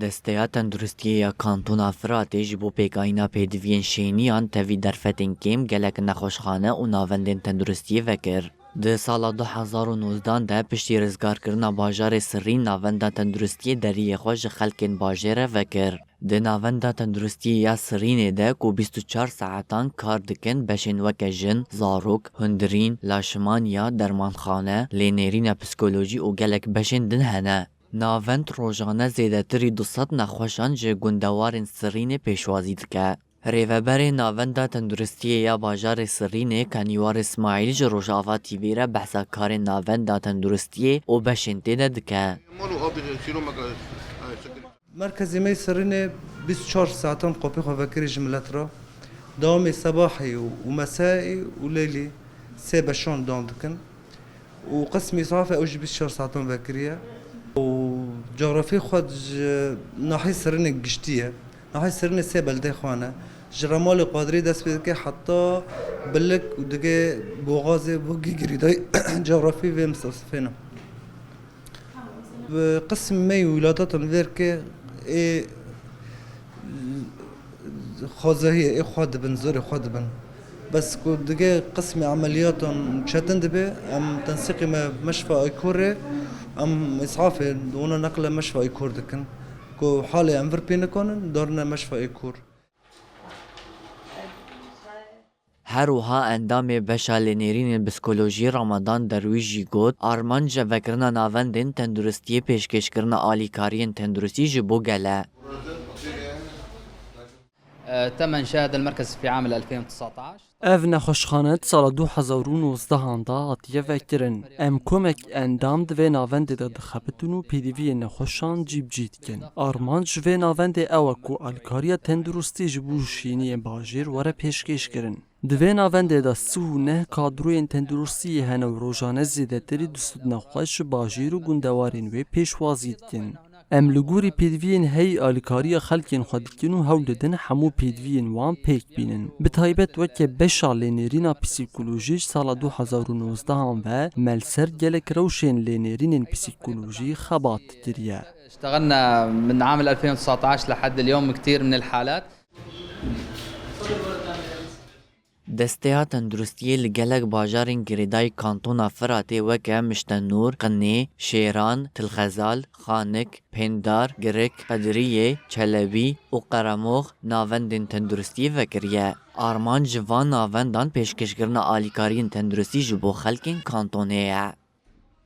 دەستەیە تەندروستیە کانتۆنا Firatê ji bo pêkayîna pêdiviyên şêniyan tevî derfetên kêm gelek nexweşxane û navendên tenduristiyê vekir. Di sala 2019 de piştî rizgarkirina bajarê Sirîn navenda tenduristiyê deriyê xwe ji xelkên bajêr re vekir. Di navenda tenduristiyê ya Sirînê de ku 24 saetan kar dikin beşên weke jin, zarok, hundirîn, laşimaniya, dermanxane, lênêrîna psikolojî û gelek beşên din hene. Navend rojane zêdetirî 200 nexweşan ji gundewarên Sirînê pêşwazî dike. Rêveberê navenda tenduristiyê ya bajarê Sirînê Kanîwar İsmaîl ji Rojava TVê re behsa karên navenda tenduristiyê û beşên tê de dike. مرکزی می سرینه 24 ساعتان قپی خو وکری جملت را دوام صباحی و مسایی و لیلی سه بشون دوام دکن و قسمی صافه اوج 24 ساعتان وکریه و جغرافی خود ناحی سرینه گشتیه ناحی سرینه سه بلده خانه جرمال قادری دست بده که حتی بلک و دیگه بوغازه بوگی گریدای جغرافی و مستوصفینه قسم می ولادات الویر که خوازهی خود بن زور خود بن بس کو دیگه قسم عملیات شتند به ام تنسيق ما مشفى ايكوره ام اسعاف دون نقل مشفى ايكور دكن کو حاله انفر بينكون دورنا مشفى ايكور هەروەها ئەندامێ بەشە لێنێرینên psikolojî Ramadan Derwîş jî got arman ji vekirina navendên tenduristiyê pêşkêşkirina alîkariyên tenduristî ji bo gele. تم إنشاء هذا المركز في عام 2019. Ev nexweşxane sala 2019 hatiye vekirin. Em komek endam di vê navendê de dixebitin û pêdiviyên nexweşan cîbcî dikin. Arman ji vê navendê ew e ku alîkariya tenduristî ji bo şîniyên bajêr were pêşkêşkirin. Di vê navendê de 39 kadroyên tenduristiyê hene û rojane zêdetirî 200 xwe ji bajêr û gundewarên wê pêşwazî dikin. Em li gorî pêdiviyên hey alîkariya xelkên xwe dikin û hewl didin hemû pêdiviyên wan pêk bînin. Bi taybet weke beşa lênêrîna psîkolojî sala 2019 ve melser gelek rewşên lênêrînên psîkolojî xebat kiriye. اشتغلنا من عام 2019 لحد اليوم كثير من الحالات. Desteya tenduristiyê li gelek bajarên girêdayî kantona Firatê weke Miştenûr, Qinê, Şêran, Tilxezal, Xanik, Pêndar, Girik, Qediriyê, Çelebî û Qeremox navendên tenduristiyê vekiriye. Arman ji van navendan pêşkêşkirina alîkariyên tenduristî ji bo xelkên kantonê ye.